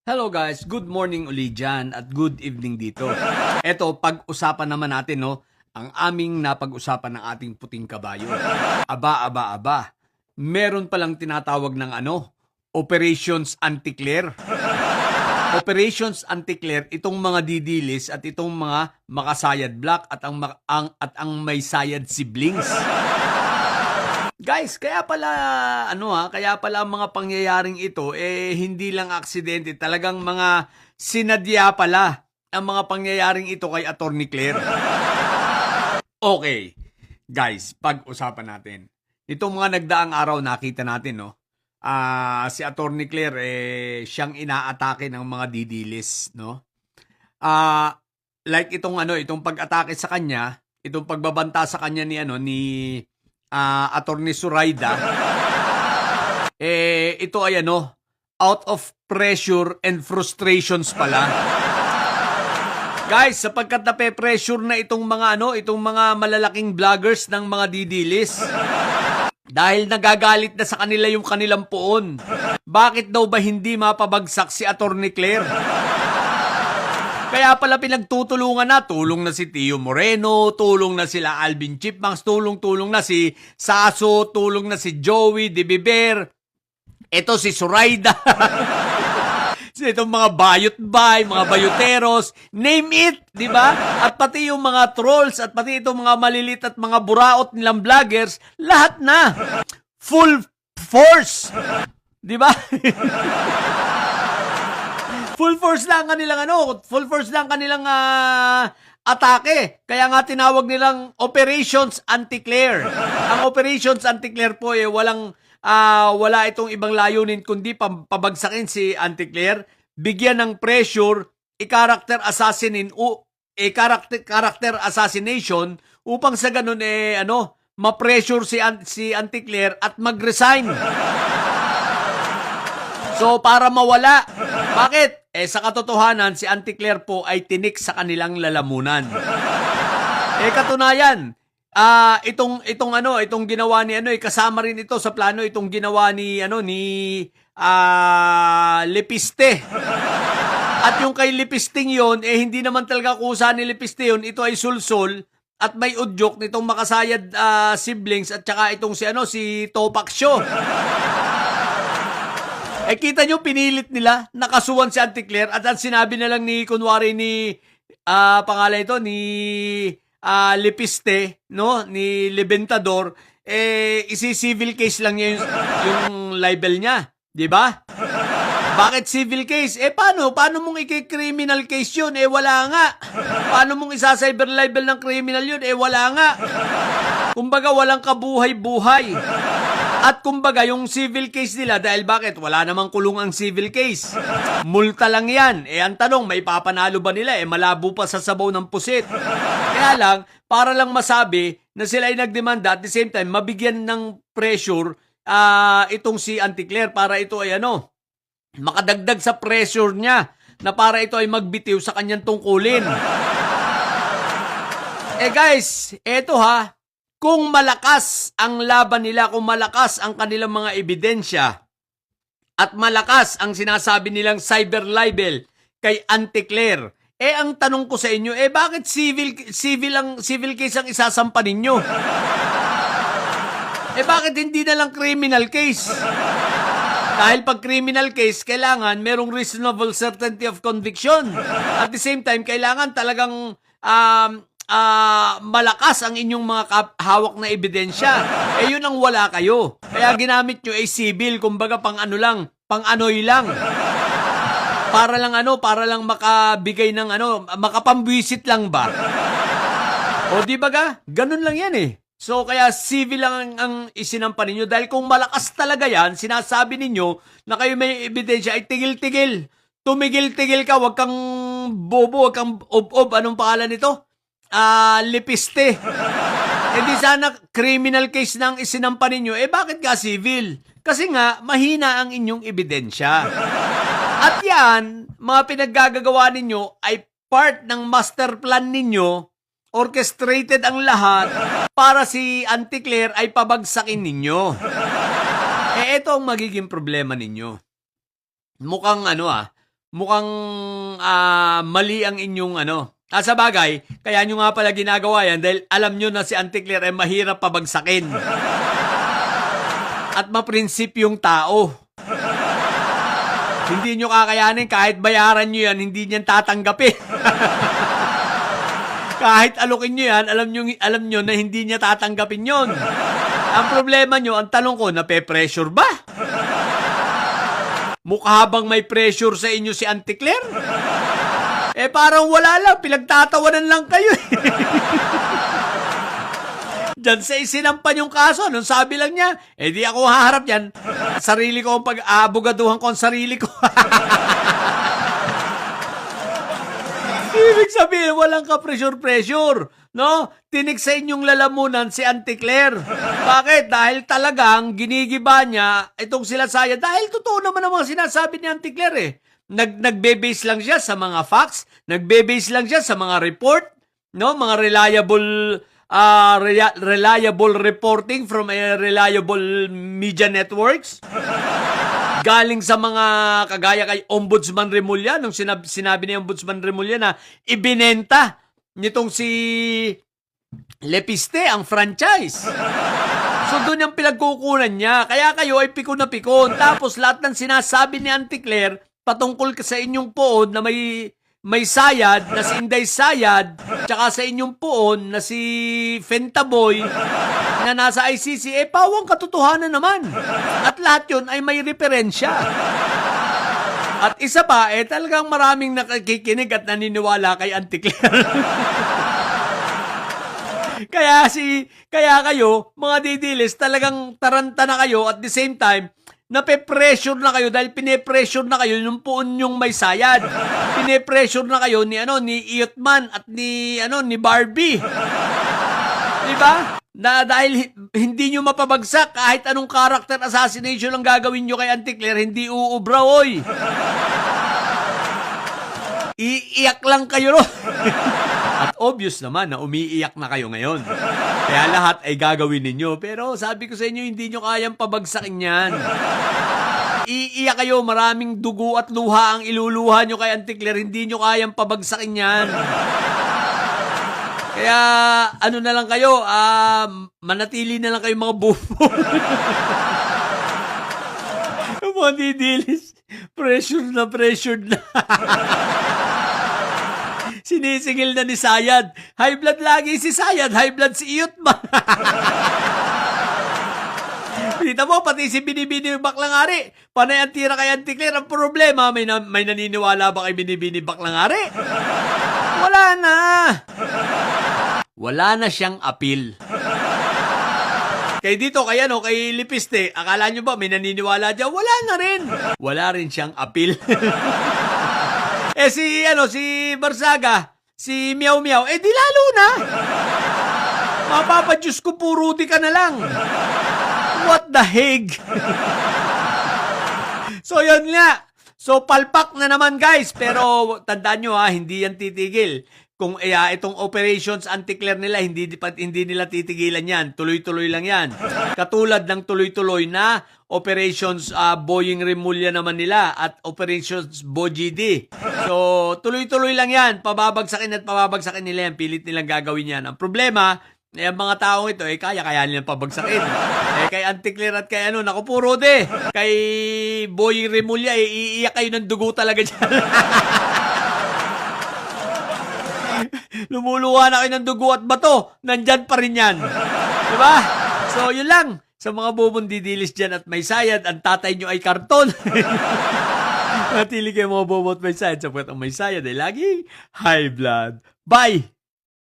Hello guys, good morning uli dyan at good evening dito. Eto, pag-usapan naman natin ang aming napag-usapan ng ating puting kabayo. Aba. Meron palang tinatawag ng Operations Anti-Claire. Operations Anti-Claire, itong mga didilis at itong mga makasayad black at ang may sayad siblings. Guys, kaya pala ang mga pangyayaring ito hindi lang aksidente, talagang mga sinadya pala ang mga pangyayaring ito kay Attorney Claire. Okay. Guys, pag-usapan natin. Itong mga nagdaang araw nakita natin si Attorney Claire siyang inaatake ng mga didilis, no? Like itong pag-atake sa kanya, itong pagbabanta sa kanya ni Attorney Suraida, ito ay out of pressure and frustrations pala. Guys, sapagkat nape-pressure na itong mga malalaking vloggers ng mga didilis. Dahil nagagalit na sa kanila yung kanilang poon. Bakit daw ba hindi mapabagsak si Attorney Claire? Kaya pala pinagtutulungan na, tulong na si Tio Moreno, tulong na sila Alvin Chipmunks, tulong na si Saso, tulong na si Joey De Beber, ito si Suraida, itong mga bayot-bay, mga bayoteros, name it, di ba? At pati yung mga trolls, at pati itong mga malilit at mga buraot nilang vloggers, lahat na, full force, di ba? Full force lang kanilang atake. Kaya nga tinawag nilang Operations Anti-Claire. Ang Operations Anti-Claire po wala itong ibang layunin kundi pabagsakin si Anti-Claire, bigyan ng pressure, character assassination upang sa ganun ma-pressure si Anti-Claire at mag-resign. So, para mawala. Bakit? Sa katotohanan, si Anti-Claire po ay tinik sa kanilang lalamunan. Katunayan, itong ginawa ni kasama rin ito sa plano itong ginawa ni Lepiste. At yung kay Lepisting yon, hindi naman talaga kusa ni Lepiste yon, ito ay sulsol at may udyok nitong makasayad siblings at saka itong si Topak Show. Kita nyo, pinilit nila, nakasuhan si Anti-Claire at ang sinabi na lang ni Lepiste, ni Lebentador, isi-civil case lang niya yung libel niya, di ba? Bakit civil case? Paano mong i-criminal case yun? Wala nga. Paano mong isa-cyber libel ng criminal yun? Wala nga. Kumbaga, walang kabuhay-buhay. At kumbaga, yung civil case nila, dahil bakit? Wala namang kulong ang civil case. Multa lang yan. Ang tanong, may papanalo ba nila? Malabo pa sa sabaw ng pusit. Kaya lang, para lang masabi na sila ay nagdemanda, at the same time, mabigyan ng pressure itong si Anti-Claire para ito ay makadagdag sa pressure niya na para ito ay magbitiw sa kanyang tungkulin. Guys, eto kung malakas ang laban nila, kung malakas ang kanilang mga ebidensya, at malakas ang sinasabi nilang cyber libel kay Anti-Claire, ang tanong ko sa inyo, bakit civil case ang isasampa ninyo? Bakit hindi na lang criminal case? Dahil pag criminal case, kailangan merong reasonable certainty of conviction. At the same time, kailangan talagang malakas ang inyong mga hawak na ebidensya. Yun ang wala kayo. Kaya ginamit nyo civil, kumbaga pang-anoy lang. Para lang makabigay ng makapambwisit lang ba? O di ba ganun lang yan So kaya civil lang ang isinampa ninyo dahil kung malakas talaga yan, sinasabi ninyo na kayo may ebidensya ay tigil-tigil. Tumigil-tigil ka, wag kang bobo, wag kang ob-ob. Anong pangalan nito? Lepiste. Di sana criminal case nang isinampa ninyo. Bakit ka civil? Kasi nga, mahina ang inyong ebidensya. At yan, mga pinaggagawa ninyo ay part ng master plan ninyo. Orchestrated ang lahat para si Anti-Claire ay pabagsakin ninyo. Ito ang magiging problema ninyo. Mukhang mukhang mali ang inyong ano. Sa bagay, kaya nyo nga pala ginagawa yan dahil alam nyo na si Auntie Claire ay mahirap pabagsakin. At maprinsipyong tao. Hindi nyo kakayanin, kahit bayaran nyo yan, hindi niyan tatanggapin. Kahit alokin nyo yan, alam nyo na hindi niya tatanggapin yon. Ang problema nyo, ang tanong ko, nape-pressure ba? Mukha bang may pressure sa inyo si Auntie Claire? Parang wala lang, pinagtatawanan lang kayo. Diyan sa isinampan yung kaso, nung sabi lang niya, di ako haharap yan. Sarili ko ang pag-aabogaduhan ko ang sarili ko. Ibig sabihin, walang ka-pressure-pressure. No? Tinig sa inyong lalamunan si Auntie Claire. Bakit? Dahil talagang ginigiba niya itong sila Sayad. Dahil totoo naman ang mga sinasabi ni Auntie Claire eh. Nagbe-base lang siya sa mga facts, nagbe-base lang siya sa mga report, no? Mga reliable reporting from reliable media networks. Galing sa mga kagaya kay Ombudsman Remulla, nung sinabi ni Ombudsman Remulla na ibinenta nitong si Lepiste ang franchise. So doon yung pinagkukunan niya. Kaya kayo ay pikon na pikon. Tapos lahat ng sinasabi ni Auntie Claire patungkol sa inyong poon na may Sayad, na si Inday Sayad, tsaka sa inyong poon na si Fentaboy na nasa ICC, pawang katotohanan naman. At lahat yun ay may referensya. At isa pa, talagang maraming nakikinig at naniniwala kay Auntie Claire. Kaya kayo, mga didilis, talagang taranta na kayo at the same time, nape-pressure na kayo dahil pine-pressure na kayo nung poon yung may Sayad. Pine-pressure na kayo ni Iyotman at ni Barbie. Diba? Na dahil hindi nyo mapabagsak kahit anong character assassination ang gagawin nyo kay Auntie Claire, hindi uubra, oy. Iiyak lang kayo, no? At obvious naman na umiiyak na kayo ngayon. Kaya lahat ay gagawin ninyo. Pero sabi ko sa inyo, hindi nyo kayang pabagsakin yan. Iiyak kayo, maraming dugo at luha ang iluluha nyo kay Auntie Claire. Hindi nyo kayang pabagsakin yan. Kaya ano na lang kayo, manatili na lang kayo mga bufo. Mga didilis, pressured na. Sinisingil na ni Sayad. High blood lagi si Sayad. High blood si Iyotman. Kita mo, pati si Binibini Baklangari. Panay ang tira kay Auntie Claire. Ang problema, may naniniwala ba kay Binibini Baklangari? Wala na. Wala na siyang appeal. Kaya dito, kay Lipiste, akala nyo ba may naniniwala dyan? Wala na rin. Wala rin siyang appeal. Si Barsaga, si Meow Meow, di lalo na. Mapapadyos ko, puro di ka na lang. What the heck? So, yun nga. So, palpak na naman, guys. Pero, tandaan nyo hindi yan titigil. Kung itong operations Auntie Claire nila, hindi nila titigilan yan. Tuloy-tuloy lang yan. Katulad ng tuloy-tuloy na operations Boying Remulla naman nila at operations BoGD. So, tuloy-tuloy lang yan. Pababagsakin nila yan. Pilit nilang gagawin yan. Ang problema, ang mga taong ito, kaya nilang pabagsakin. Kay Auntie Claire at kay naku puro de. Kay Boying Remulla, iiyak kayo ng dugo talaga dyan. Lumuluha na kayo ng dugo at bato. Nandyan pa rin yan. Diba? So, yun lang. Sa mga bubong didilis dyan at may Sayad, ang tatay nyo ay karton. Natili kayo mga bubong at may Sayad. Sapagkat ang may Sayad ay lagi high blood. Bye!